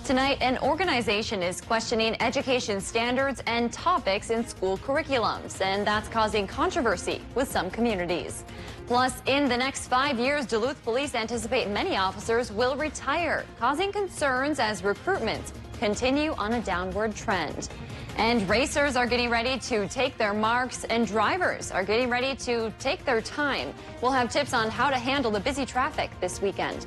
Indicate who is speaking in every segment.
Speaker 1: Tonight, an organization is questioning education standards and topics in school curriculums, and that's causing controversy with some communities. Plus, in the next 5 years, Duluth police anticipate many officers will retire, causing concerns as recruitment continue on a downward trend. And racers are getting ready to take their marks, and drivers are getting ready to take their time. We'll have tips on how to handle the busy traffic this weekend.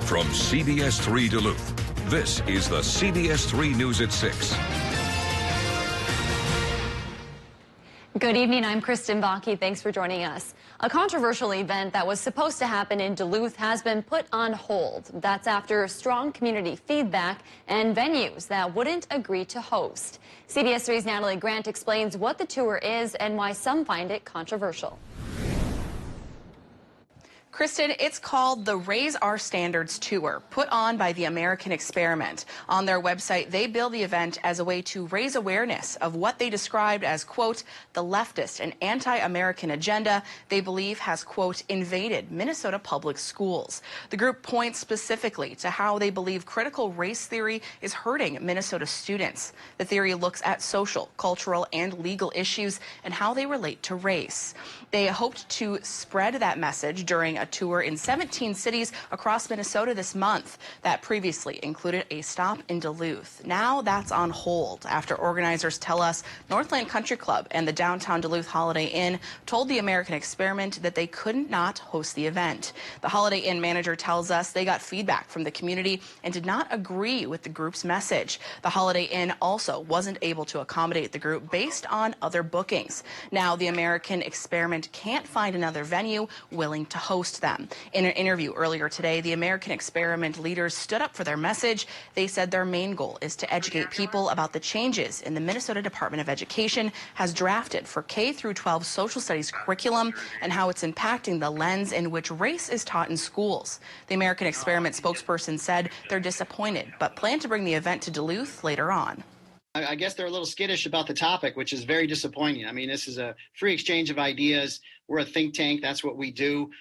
Speaker 2: From CBS3 Duluth, this is the CBS3 News at 6.
Speaker 1: Good evening, I'm Kristen Bakke. Thanks for joining us. A controversial event that was supposed to happen in Duluth has been put on hold. That's after strong community feedback and venues that wouldn't agree to host. CBS3's Natalie Grant explains what the tour is and why some find it controversial.
Speaker 3: Kristen, it's called the Raise Our Standards Tour, put on by the American Experiment. On their website, they bill the event as a way to raise awareness of what they described as, quote, the leftist and anti-American agenda they believe has, quote, invaded Minnesota public schools. The group points specifically to how they believe critical race theory is hurting Minnesota students. The theory looks at social, cultural, and legal issues and how they relate to race. They hoped to spread that message during a tour in 17 cities across Minnesota this month that previously included a stop in Duluth. Now that's on hold after organizers tell us Northland Country Club and the downtown Duluth Holiday Inn told the American Experiment that they couldn't not host the event. The Holiday Inn manager tells us they got feedback from the community and did not agree with the group's message. The Holiday Inn also wasn't able to accommodate the group based on other bookings. Now the American Experiment can't find another venue willing to host them. In an interview earlier today, the American Experiment leaders stood up for their message. They said their main goal is to educate people about the changes in the Minnesota Department of Education has drafted for K-12 social studies curriculum and how it's impacting the lens in which race is taught in schools. The American Experiment spokesperson said they're disappointed, but plan to bring the event to Duluth later on.
Speaker 4: I guess they're a little skittish about the topic, which is very disappointing. I mean, this is a free exchange of ideas. We're a think tank. That's what we do.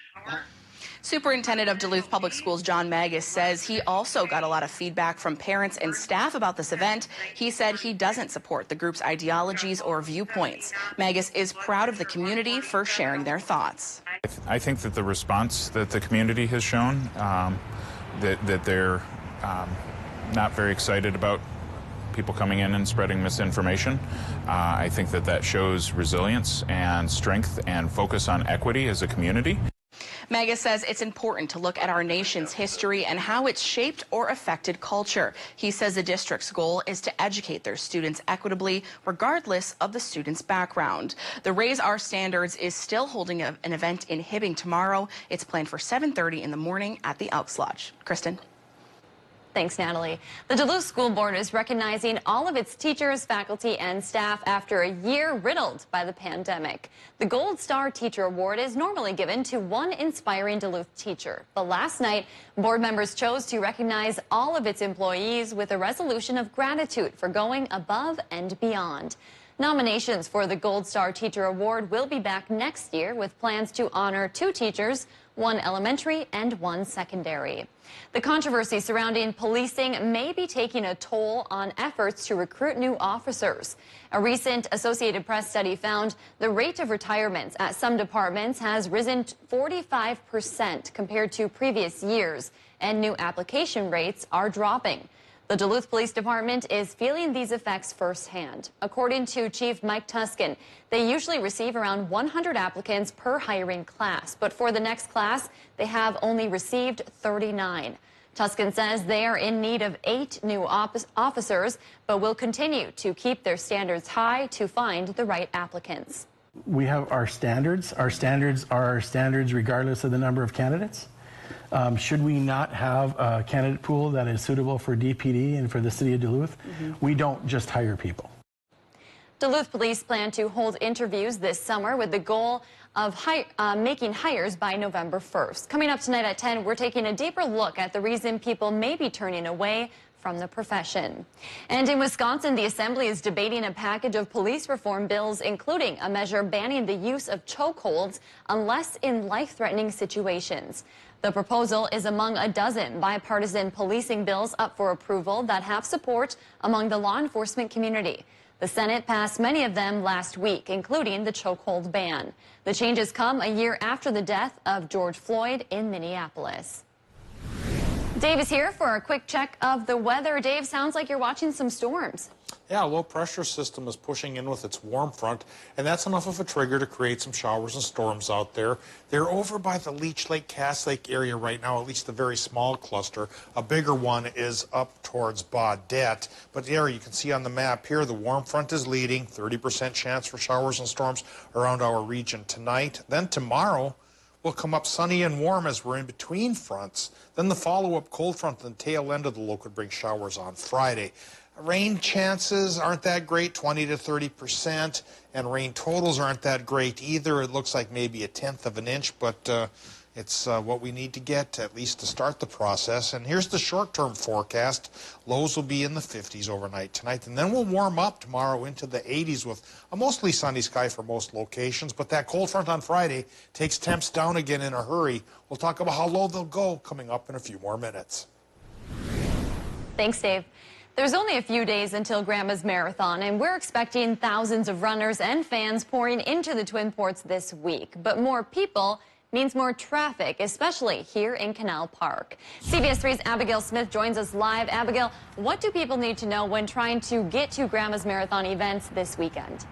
Speaker 3: Superintendent of Duluth Public Schools John Magus says he also got a lot of feedback from parents and staff about this event. He said he doesn't support the group's ideologies or viewpoints. Magus is proud of the community for sharing their thoughts.
Speaker 5: I think that the response that the community has shown, that they're not very excited about people coming in and spreading misinformation. I think that shows resilience and strength and focus on equity as a community.
Speaker 3: Magus says it's important to look at our nation's history and how it's shaped or affected culture. He says the district's goal is to educate their students equitably, regardless of the student's background. The Raise Our Standards is still holding an event in Hibbing tomorrow. It's planned for 7:30 in the morning at the Elks Lodge. Kristen.
Speaker 1: Thanks, Natalie. The Duluth School Board is recognizing all of its teachers, faculty, and staff after a year riddled by the pandemic. The Gold Star Teacher Award is normally given to one inspiring Duluth teacher. But last night, board members chose to recognize all of its employees with a resolution of gratitude for going above and beyond. Nominations for the Gold Star Teacher Award will be back next year with plans to honor 2 teachers, 1 elementary and 1 secondary. The controversy surrounding policing may be taking a toll on efforts to recruit new officers. A recent Associated Press study found the rate of retirements at some departments has risen 45% compared to previous years, and new application rates are dropping. The Duluth Police Department is feeling these effects firsthand. According to Chief Mike Tuskin, they usually receive around 100 applicants per hiring class, but for the next class, they have only received 39. Tuskin says they are in need of 8 new officers, but will continue to keep their standards high to find the right applicants.
Speaker 6: We have our standards. Our standards are our standards regardless of the number of candidates. Should we not have a candidate pool that is suitable for DPD and for the city of Duluth, we don't just hire people.
Speaker 1: Duluth police plan to hold interviews this summer with the goal of making hires by November 1st. Coming up tonight at 10, we're taking a deeper look at the reason people may be turning away from the profession. And in Wisconsin, the Assembly is debating a package of police reform bills, including a measure banning the use of chokeholds unless in life-threatening situations. The proposal is among a dozen bipartisan policing bills up for approval that have support among the law enforcement community. The Senate passed many of them last week, including the chokehold ban. The changes come a year after the death of George Floyd in Minneapolis. Dave is here for a quick check of the weather. Dave, sounds like you're watching some storms.
Speaker 7: Yeah, a low pressure system is pushing in with its warm front, and that's enough of a trigger to create some showers and storms out there. They're over by the Leech Lake, Cass Lake area right now, at least a very small cluster. A bigger one is up towards Baudette. But there you can see on the map here, the warm front is leading, 30% chance for showers and storms around our region tonight. Then tomorrow, will come up sunny and warm as we're in between fronts. Then the follow-up cold front at the tail end of the low could bring showers on Friday. Rain chances aren't that great, 20 to 30%, and rain totals aren't that great either. It looks like maybe a tenth of an inch, but it's what we need to get at least to start the process. And here's the short-term forecast. Lows will be in the 50s overnight tonight, and then we'll warm up tomorrow into the 80s with a mostly sunny sky for most locations. But that cold front on Friday takes temps down again in a hurry. We'll talk about how low they'll go coming up in a few more minutes.
Speaker 1: Thanks, Dave. There's only a few days until Grandma's Marathon, and we're expecting thousands of runners and fans pouring into the Twin Ports this week. But more people means more traffic, especially here in Canal Park. CBS3's Abigail Smith joins us live. Abigail, what do people need to know when trying to get to Grandma's Marathon events this weekend?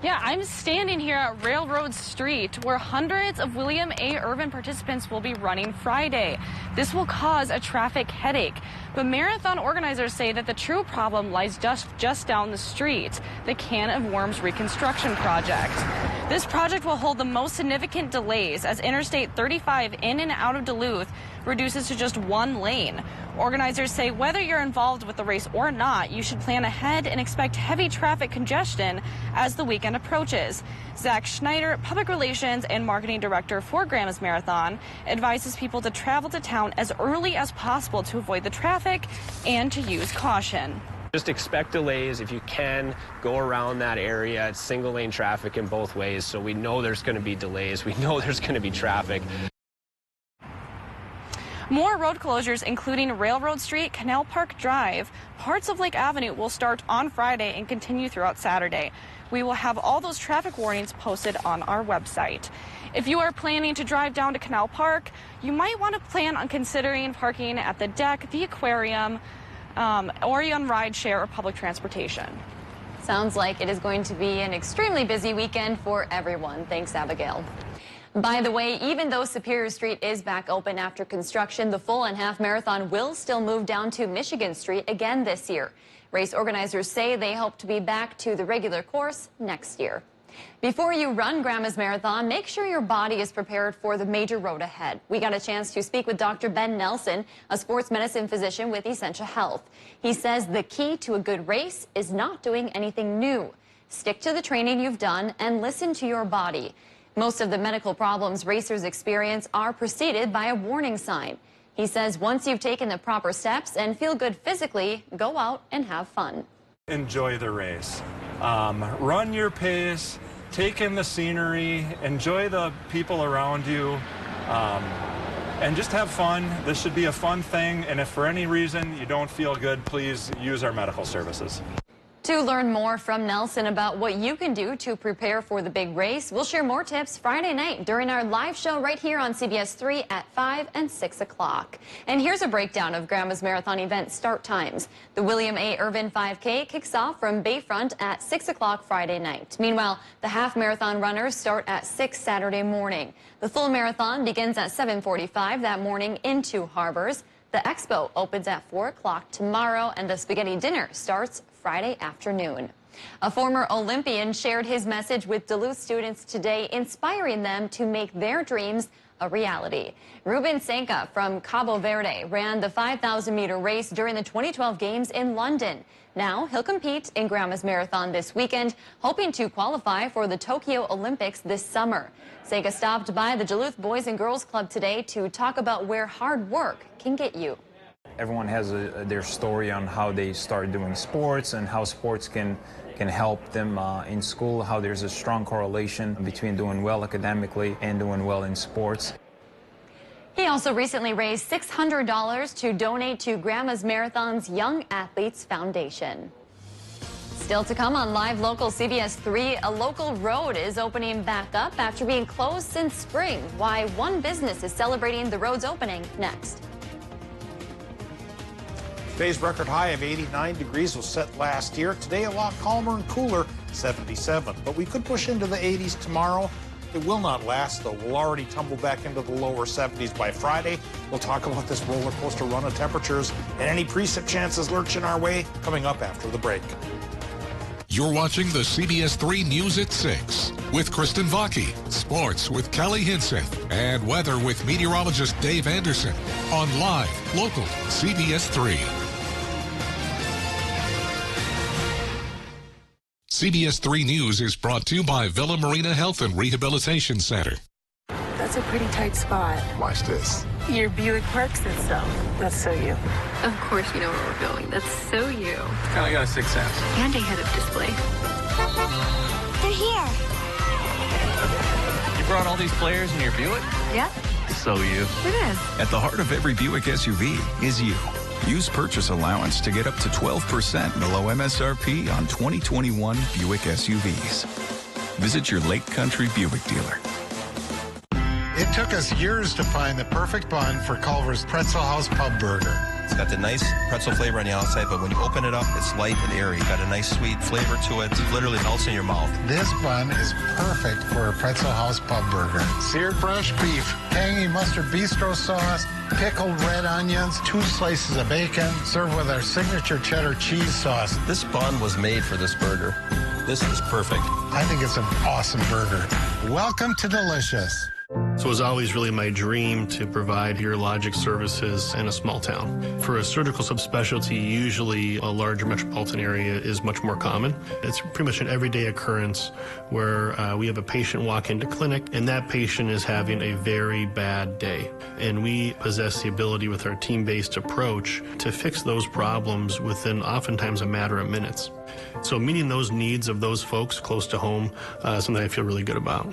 Speaker 8: Yeah, I'm standing here at Railroad Street, where hundreds of William A. Irvin participants will be running Friday. This will cause a traffic headache, but marathon organizers say that the true problem lies just down the street, the Can of Worms reconstruction project. This project will hold the most significant delays as Interstate 35 in and out of Duluth reduces to just one lane. Organizers say whether you're involved with the race or not, you should plan ahead and expect heavy traffic congestion as the weekend approaches. Zach Schneider, Public Relations and Marketing Director for Grandma's Marathon, advises people to travel to town as early as possible to avoid the traffic and to use caution.
Speaker 9: Just expect delays. If you can, go around that area. It's single lane traffic in both ways, so we know there's going to be delays. We know there's going to be traffic.
Speaker 8: More road closures, including Railroad Street, Canal Park Drive, parts of Lake Avenue will start on Friday and continue throughout Saturday. We will have all those traffic warnings posted on our website. If you are planning to drive down to Canal Park, you might want to plan on considering parking at the deck, the aquarium, or on rideshare or public transportation.
Speaker 1: Sounds like it is going to be an extremely busy weekend for everyone. Thanks, Abigail. By the way, even though Superior Street is back open after construction, the full and half marathon will still move down to Michigan Street again this year. Race organizers say they hope to be back to the regular course next year. Before you run Grandma's Marathon, make sure your body is prepared for the major road ahead. We got a chance to speak with Dr. Ben Nelson, a sports medicine physician with Essentia Health. He says the key to a good race is not doing anything new. Stick to the training you've done and listen to your body. Most of the medical problems racers experience are preceded by a warning sign. He says once you've taken the proper steps and feel good physically, go out and have fun.
Speaker 10: Enjoy the race. Run your pace, take in the scenery, enjoy the people around you, and just have fun. This should be a fun thing, and if for any reason you don't feel good, please use our medical services.
Speaker 1: To learn more from Nelson about what you can do to prepare for the big race, we'll share more tips Friday night during our live show right here on CBS3 at 5 and 6 o'clock. And here's a breakdown of Grandma's Marathon event start times. The William A. Irvin 5K kicks off from Bayfront at 6 o'clock Friday night. Meanwhile, the half marathon runners start at 6 Saturday morning. The full marathon begins at 7:45 that morning in Two Harbors. The expo opens at 4 o'clock tomorrow, and the spaghetti dinner starts Friday afternoon. A former Olympian shared his message with Duluth students today, inspiring them to make their dreams a reality. Ruben Senka from Cabo Verde ran the 5,000-meter race during the 2012 Games in London. Now he'll compete in Grandma's Marathon this weekend, hoping to qualify for the Tokyo Olympics this summer. Senka stopped by the Duluth Boys and Girls Club today to talk about where hard work can get you.
Speaker 11: Everyone has their story on how they start doing sports and how sports can help them in school, how there's a strong correlation between doing well academically and doing well in sports.
Speaker 1: He also recently raised $600 to donate to Grandma's Marathon's Young Athletes Foundation. Still to come on Live Local CBS 3, a local road is opening back up after being closed since spring. Why one business is celebrating the road's opening next.
Speaker 7: Today's record high of 89 degrees was set last year. Today a lot calmer and cooler, 77. But we could push into the 80s tomorrow. It will not last, though. We'll already tumble back into the lower 70s by Friday. We'll talk about this roller coaster run of temperatures and any precip chances lurching our way coming up after the break.
Speaker 2: You're watching the CBS 3 News at 6 with Kristen Vaki, sports with Kelly Hinseth, and weather with meteorologist Dave Anderson on Live Local CBS 3. CBS 3 News is brought to you by Villa Marina Health and Rehabilitation Center.
Speaker 12: That's a pretty tight spot.
Speaker 13: Watch this.
Speaker 12: Your Buick Park said so. That's so you.
Speaker 14: Of course you know where we're going. That's so you.
Speaker 13: Kind of got a sixth sense.
Speaker 14: And a head-up display.
Speaker 15: They're here.
Speaker 13: You brought all these players in your Buick?
Speaker 14: Yeah.
Speaker 13: So you.
Speaker 14: It is.
Speaker 16: At the heart of every Buick SUV is you. Use purchase allowance to get up to 12% below MSRP on 2021 Buick SUVs. Visit your Lake Country Buick dealer.
Speaker 17: It took us years to find the perfect bun for Culver's Pretzel House Pub Burger.
Speaker 18: It's got the nice pretzel flavor on the outside, but when you open it up, it's light and airy. Got a nice sweet flavor to it. It literally melts in your mouth.
Speaker 17: This bun is perfect for a Pretzel House Pub Burger. Seared fresh beef, tangy mustard bistro sauce, pickled red onions, 2 slices of bacon, served with our signature cheddar cheese sauce.
Speaker 18: This bun was made for this burger. This is perfect.
Speaker 17: I think it's an awesome burger. Welcome to Delicious.
Speaker 19: So it was always really my dream to provide urologic services in a small town. For a surgical subspecialty, usually a larger metropolitan area is much more common. It's pretty much an everyday occurrence where we have a patient walk into clinic and that patient is having a very bad day. And we possess the ability with our team-based approach to fix those problems within oftentimes a matter of minutes. So meeting those needs of those folks close to home is something I feel really good about.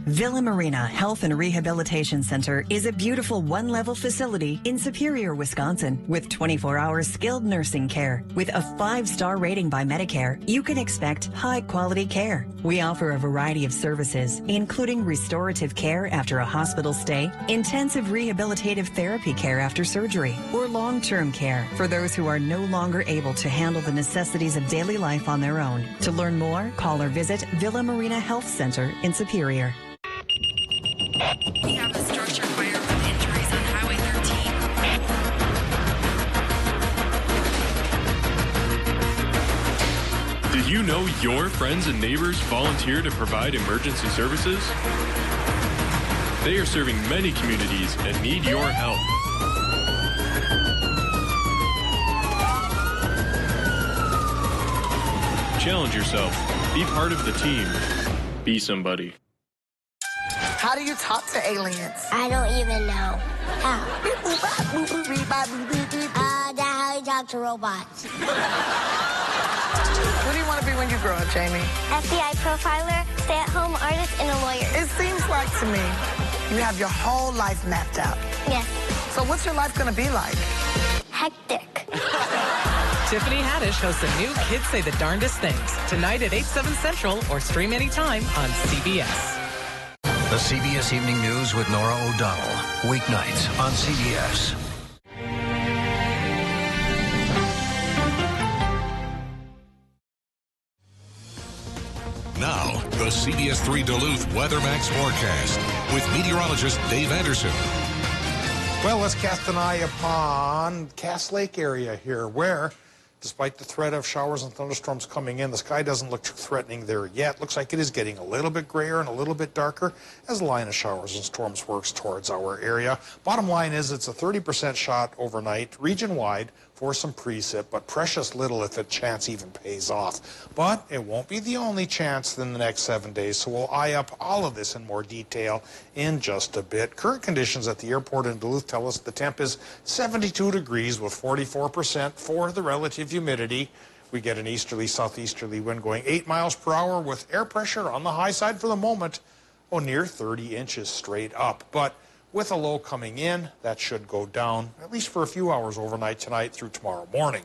Speaker 20: Villa Marina Health and Rehabilitation Center is a beautiful one-level facility in Superior, Wisconsin, with 24-hour skilled nursing care. With a 5-star rating by Medicare, you can expect high-quality care. We offer a variety of services, including restorative care after a hospital stay, intensive rehabilitative therapy care after surgery, or long-term care for those who are no longer able to handle the necessities of daily life on their own. To learn more, call or visit Villa Marina Health Center in Superior.
Speaker 15: We have a structure fire with injuries on Highway 13.
Speaker 21: Did you know your friends and neighbors volunteer to provide emergency services? They are serving many communities and need your help. Challenge yourself. Be part of the team. Be somebody.
Speaker 22: How do you talk to aliens?
Speaker 15: I don't even know. How? That's how you talk to robots.
Speaker 22: What do you want to be when you grow up, Jamie?
Speaker 15: FBI profiler, stay-at-home artist, and a lawyer.
Speaker 22: It seems like to me you have your whole life mapped out.
Speaker 15: Yes.
Speaker 22: So what's your life going to be like?
Speaker 15: Hectic.
Speaker 23: Tiffany Haddish hosts a new Kids Say the Darndest Things tonight at 8, 7 Central or stream anytime on CBS.
Speaker 24: The CBS Evening News with Nora O'Donnell. Weeknights on CBS.
Speaker 2: Now, the CBS 3 Duluth WeatherMax forecast with meteorologist Dave Anderson.
Speaker 7: Well, let's cast an eye upon Cass Lake area here, where, despite the threat of showers and thunderstorms coming in, the sky doesn't look too threatening there yet. Looks like it is getting a little bit grayer and a little bit darker as the line of showers and storms works towards our area. Bottom line is it's a 30% shot overnight, region-wide, for some precip, but precious little if a chance even pays off. But it won't be the only chance in the next 7 days, so we'll eye up all of this in more detail in just a bit. Current conditions at the airport in Duluth tell us the temp is 72 degrees with 44% for the relative humidity. We get an easterly, southeasterly wind going 8 miles per hour with air pressure on the high side for the moment, near 30 inches straight up. But with a low coming in. That should go down, at least for a few hours overnight tonight through tomorrow morning.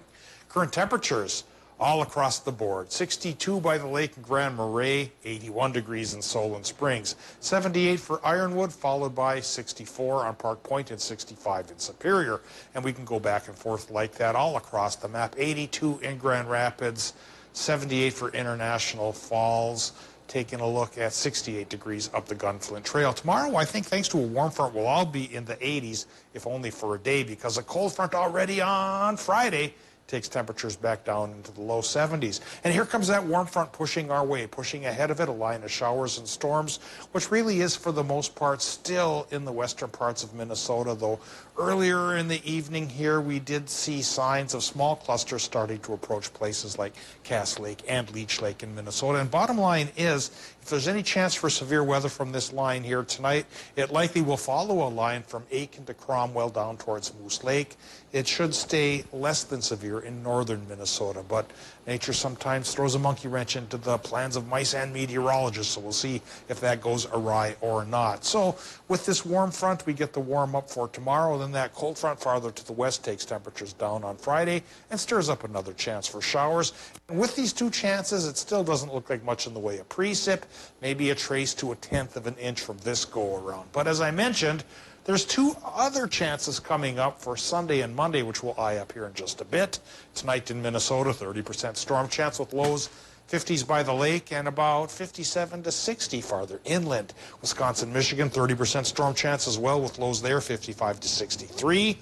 Speaker 7: Current temperatures all across the board. 62 by the lake in Grand Marais, 81 degrees in Solon Springs, 78 for Ironwood, followed by 64 on Park Point and 65 in Superior. And we can go back and forth like that all across the map. 82 in Grand Rapids, 78 for International Falls. Taking a look at 68 degrees up the Gunflint Trail. Tomorrow, I think, thanks to a warm front, we'll all be in the 80s, if only for a day, because a cold front already on Friday takes temperatures back down into the low 70s. And here comes that warm front pushing our way, pushing ahead of it, a line of showers and storms, which really is, for the most part, still in the western parts of Minnesota, though earlier in the evening here, we did see signs of small clusters starting to approach places like Cass Lake and Leech Lake in Minnesota. And bottom line is, if there's any chance for severe weather from this line here tonight, it likely will follow a line from Aiken to Cromwell down towards Moose Lake. It should stay less than severe in northern Minnesota, but nature sometimes throws a monkey wrench into the plans of mice and meteorologists, so we'll see if that goes awry or not. So with this warm front, we get the warm up for tomorrow. Then that cold front farther to the west takes temperatures down on Friday and stirs up another chance for showers. And with these two chances, it still doesn't look like much in the way of precip, maybe a trace to 1/10 of an inch from this go-around. But as I mentioned, there's two other chances coming up for Sunday and Monday, which we'll eye up here in just a bit. Tonight in Minnesota, 30% storm chance with lows 50s by the lake and about 57 to 60 farther inland. Wisconsin, Michigan, 30% storm chance as well with lows there, 55 to 63.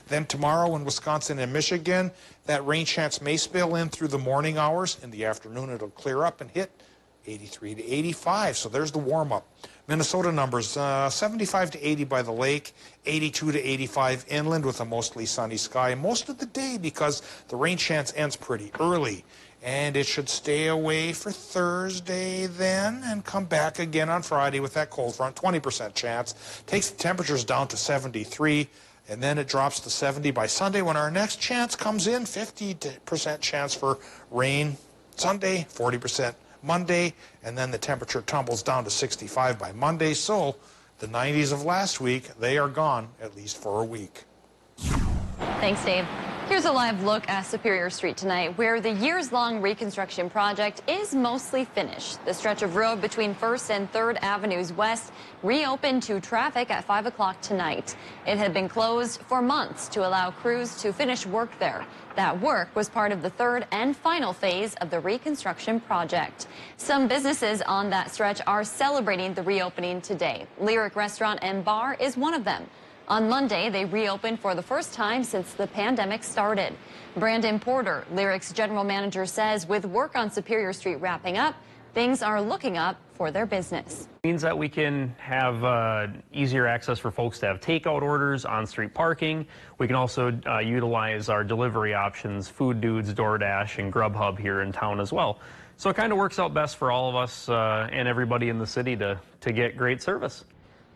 Speaker 7: Then tomorrow in Wisconsin and Michigan, that rain chance may spill in through the morning hours. In the afternoon, it'll clear up and hit 83 to 85. So there's the warm-up. Minnesota numbers, 75 to 80 by the lake, 82 to 85 inland with a mostly sunny sky most of the day because the rain chance ends pretty early. And it should stay away for Thursday then and come back again on Friday with that cold front, 20% chance. Takes the temperatures down to 73, and then it drops to 70 by Sunday when our next chance comes in, 50% chance for rain Sunday, 40% Monday, and then the temperature tumbles down to 65 by Monday. So the 90s of last week, they are gone, at least for a week.
Speaker 1: Thanks, Dave. Here's a live look at Superior Street tonight, where the years-long reconstruction project is mostly finished. The stretch of road between 1st and 3rd Avenues West reopened to traffic at 5 o'clock tonight. It had been closed for months to allow crews to finish work there. That work was part of the 3rd and final phase of the reconstruction project. Some businesses on that stretch are celebrating the reopening today. Lyric Restaurant and Bar is one of them. On Monday, they reopened for the first time since the pandemic started. Brandon Porter, Lyric's general manager, says with work on Superior Street wrapping up, things are looking up for their business.
Speaker 3: It means that we can have easier access for folks to have takeout orders, on-street parking. We can also utilize our delivery options, Food Dudes, DoorDash, and Grubhub here in town as well. So it kind of works out best for all of us and everybody in the city to get great service.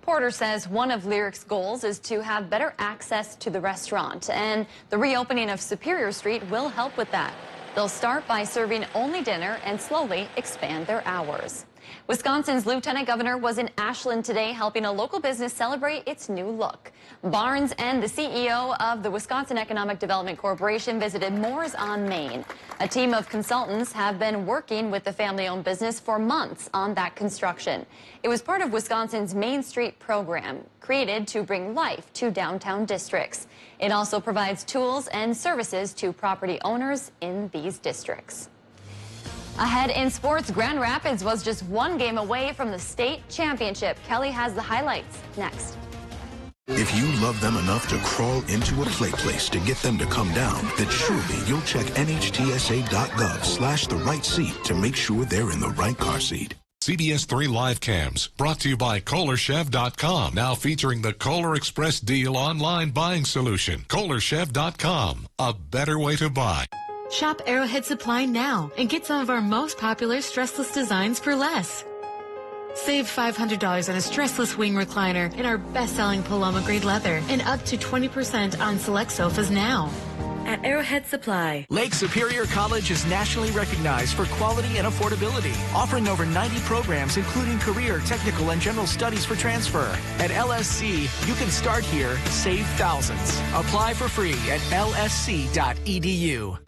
Speaker 1: Porter says one of Lyric's goals is to have better access to the restaurant, and the reopening of Superior Street will help with that. They'll start by serving only dinner and slowly expand their hours. Wisconsin's Lieutenant Governor was in Ashland today helping a local business celebrate its new look. Barnes and the CEO of the Wisconsin Economic Development Corporation visited Moores on Main. A team of consultants have been working with the family-owned business for months on that construction. It was part of Wisconsin's Main Street program, created to bring life to downtown districts. It also provides tools and services to property owners in these districts. Ahead in sports, Grand Rapids was just one game away from the state championship. Kelly has the highlights next.
Speaker 4: If you love them enough to crawl into a play place to get them to come down, then surely you'll check nhtsa.gov/the right seat to make sure they're in the right car seat.
Speaker 2: CBS3 Live Cams, brought to you by KohlerChev.com, now featuring the Kohler Express Deal online buying solution. KohlerChev.com, a better way to buy.
Speaker 5: Shop Arrowhead Supply now and get some of our most popular stressless designs for less. Save $500 on a stressless wing recliner in our best-selling Paloma grade leather and up to 20% on select sofas now. at Arrowhead Supply.
Speaker 6: Lake Superior College is nationally recognized for quality and affordability, offering over 90 programs including career, technical, and general studies for transfer. At LSC, you can start here, save thousands. Apply for free at lsc.edu.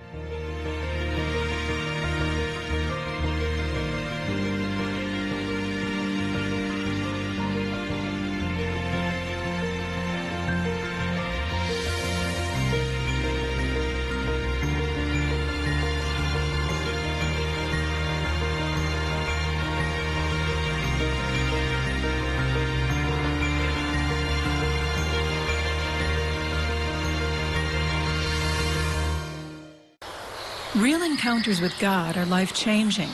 Speaker 8: Real encounters with God are life-changing.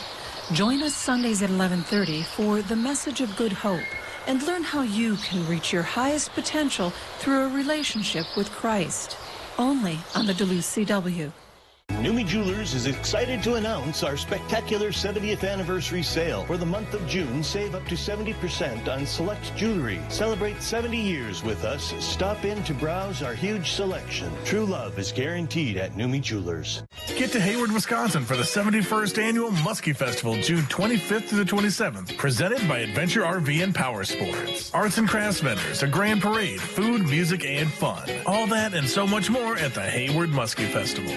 Speaker 8: Join us Sundays at 11:30 for The Message of Good Hope and learn how you can reach your highest potential through a relationship with Christ. Only on the Duluth CW.
Speaker 9: Numi Jewelers is excited to announce our spectacular 70th anniversary sale. For the month of June, save up to 70% on select jewelry. Celebrate 70 years with us. Stop in to browse our huge selection. True love is guaranteed at Numi Jewelers.
Speaker 10: Get to Hayward, Wisconsin for the 71st Annual Muskie Festival, June 25th through the 27th, presented by Adventure RV and Power Sports. Arts and crafts vendors, a grand parade, food, music, and fun. All that and so much more at the Hayward Muskie Festival.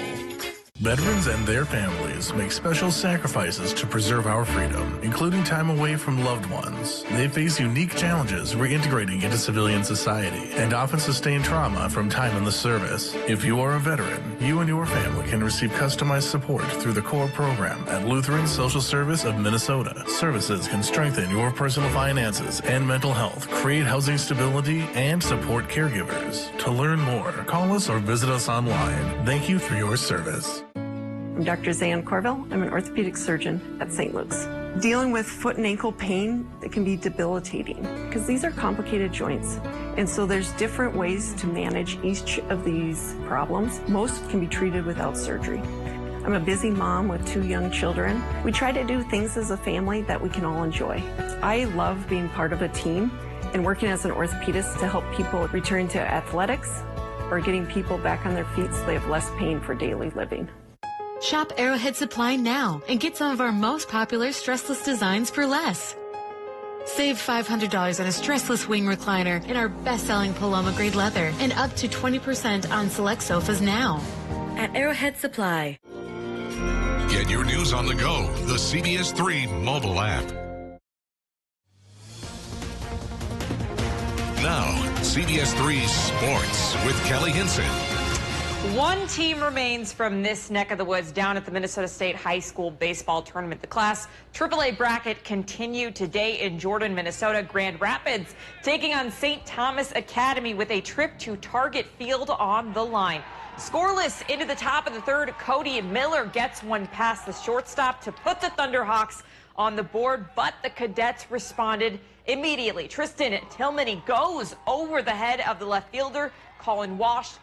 Speaker 10: Veterans and their families make special sacrifices to preserve our freedom, including time away from loved ones. They face unique challenges reintegrating into civilian society and often sustain trauma from time in the service. If you are a veteran, you and your family can receive customized support through the CORE program at Lutheran Social Service of Minnesota. Services can strengthen your personal finances and mental health, create housing stability, and support caregivers. To learn more, call us or visit us online. Thank you for your service.
Speaker 25: I'm Dr. Zan Corville. I'm an orthopedic surgeon at St. Luke's. Dealing with foot and ankle pain, it can be debilitating because these are complicated joints. And so there's different ways to manage each of these problems. Most can be treated without surgery. I'm a busy mom with 2 young children. We try to do things as a family that we can all enjoy. I love being part of a team and working as an orthopedist to help people return to athletics or getting people back on their feet so they have less pain for daily living.
Speaker 5: Shop Arrowhead Supply now and get some of our most popular stressless designs for less. Save $500 on a stressless wing recliner in our best-selling Paloma grade leather and up to 20% on select sofas now at Arrowhead Supply.
Speaker 2: Get your news on the go, the CBS3 mobile app. Now, CBS3 Sports with Kelly Hinson.
Speaker 26: One team remains from this neck of the woods down at the Minnesota State High School baseball tournament. The Class AAA bracket continued today in Jordan, Minnesota. Grand Rapids taking on St. Thomas Academy with a trip to Target Field on the line. Scoreless into the top of the third, Cody Miller gets one past the shortstop to put the Thunderhawks on the board, but the Cadets responded immediately. Tristan Tillman goes over the head of the left fielder. Colin Walsh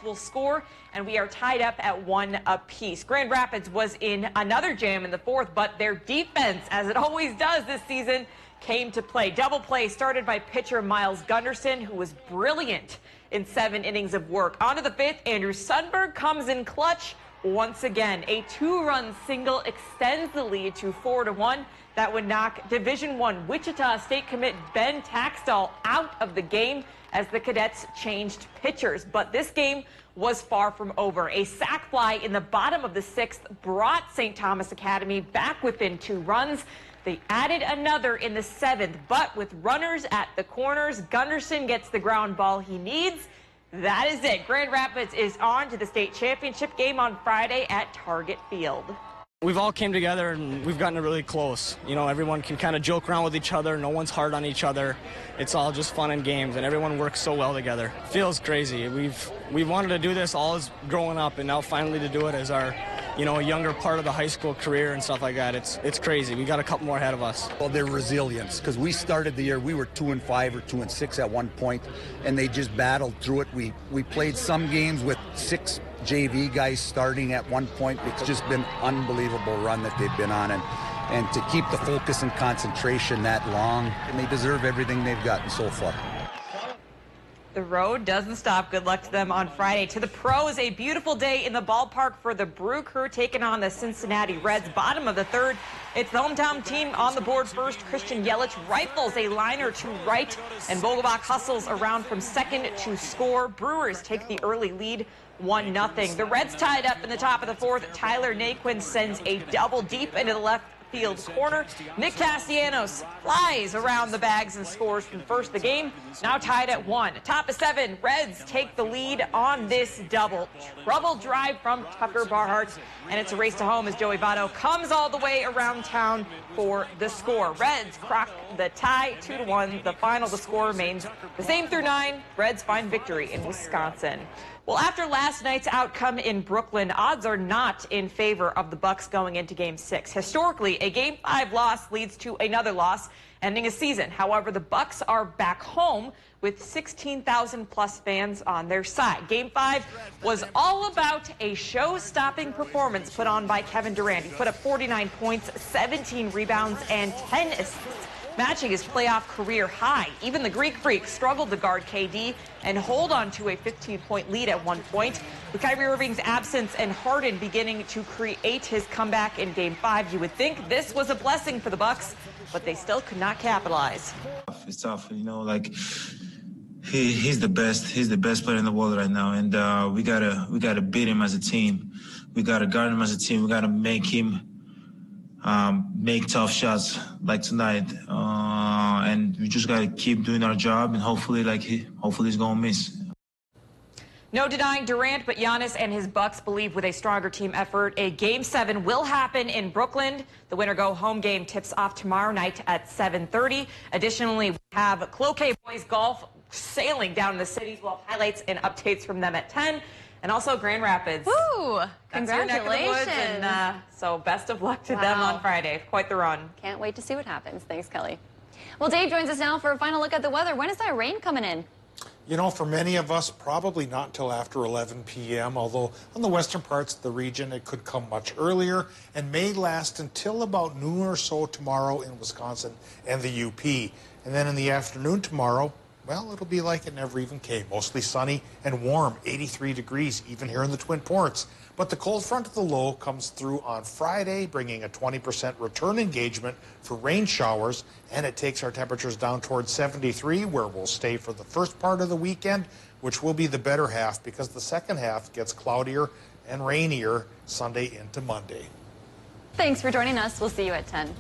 Speaker 26: will score, and we are tied up at 1 apiece. Grand Rapids was in another jam in the fourth, but their defense, as it always does this season, came to play. Double play started by pitcher Miles Gunderson, who was brilliant in 7 innings of work. On to the 5th, Andrew Sundberg comes in clutch once again. A 2-run single extends the lead to 4-1. That would knock Division I Wichita State commit Ben Taxtall out of the game as the Cadets changed pitchers. But this game was far from over. A sac fly in the bottom of the 6th brought St. Thomas Academy back within 2 runs. They added another in the 7th, but with runners at the corners, Gunderson gets the ground ball he needs. That is it. Grand Rapids is on to the state championship game on Friday at Target Field.
Speaker 27: We've all came together and we've gotten really close. You know, everyone can kind of joke around with each other. No one's hard on each other. It's all just fun and games, and everyone works so well together. It feels crazy. We've wanted to do this all as growing up, and now finally to do it as our, you know, a younger part of the high school career and stuff like that. It's crazy. We got a couple more ahead of us.
Speaker 28: Well, their resilience, because we started the year, we were 2-5 or 2-6 at one point, and they just battled through it. We played some games with 6 JV guys starting at one point. It's just been unbelievable run that they've been on, and to keep the focus and concentration that long, and they deserve everything they've gotten so far.
Speaker 26: the road doesn't stop. Good luck to them on Friday. To the pros, a beautiful day in the ballpark for the Brew Crew taking on the Cincinnati Reds. Bottom of the third. It's the hometown team on the board first. Christian Yelich rifles a liner to right, and Vogelbach hustles around from second to score. Brewers take the early lead, 1-0. The Reds tied up in the top of the fourth. Tyler Naquin sends a double deep into the left field corner. Nick Castellanos flies around the bags and scores from first. The game now tied at 1. Top of 7, Reds take the lead on this double. Trouble drive from Tucker Barhart, and it's a race to home as Joey Votto comes all the way around town for the score. Reds crock the tie 2-1. The final, the score remains the same through 9. Reds find victory in Wisconsin. Well, after last night's outcome in Brooklyn, odds are not in favor of the Bucks going into Game 6. Historically, a Game 5 loss leads to another loss, ending a season. However, the Bucks are back home with 16,000-plus fans on their side. Game 5 was all about a show-stopping performance put on by Kevin Durant. He put up 49 points, 17 rebounds, and 10 assists, matching his playoff career high. Even the Greek Freak struggled to guard KD and hold on to a 15-point lead at one point. With Kyrie Irving's absence and Harden beginning to create his comeback in Game 5, you would think this was a blessing for the Bucks, but they still could not capitalize.
Speaker 11: It's tough, you know, like he's the best. He's the best player in the world right now, and we gotta beat him as a team. We gotta guard him as a team. We gotta make him make tough shots like tonight, and we just gotta keep doing our job, and hopefully he's gonna miss.
Speaker 26: No denying Durant, but Giannis and his Bucks believe with a stronger team effort, a Game 7 will happen in Brooklyn. The winner go home game tips off tomorrow night at 7:30. Additionally, we have Cloquet Boys Golf sailing down the city. We'll have highlights and updates from them at 10. And also Grand Rapids.
Speaker 1: Woo!
Speaker 26: That's your neck of the woods,
Speaker 1: Congratulations.
Speaker 26: and so best of luck to them on Friday. Quite the run.
Speaker 1: Can't wait to see what happens. Thanks, Kelly. Well, Dave joins us now for a final look at the weather. When is that rain coming in?
Speaker 7: You know, for many of us, probably not until after 11 p.m., although on the western parts of the region, it could come much earlier and may last until about noon or so tomorrow in Wisconsin and the UP. And then in the afternoon tomorrow, well, it'll be like it never even came. Mostly sunny and warm, 83 degrees, even here in the Twin Ports. But the cold front of the low comes through on Friday, bringing a 20% return engagement for rain showers, and it takes our temperatures down towards 73, where we'll stay for the first part of the weekend, which will be the better half because the second half gets cloudier and rainier Sunday into Monday.
Speaker 1: Thanks for joining us. We'll see you at 10.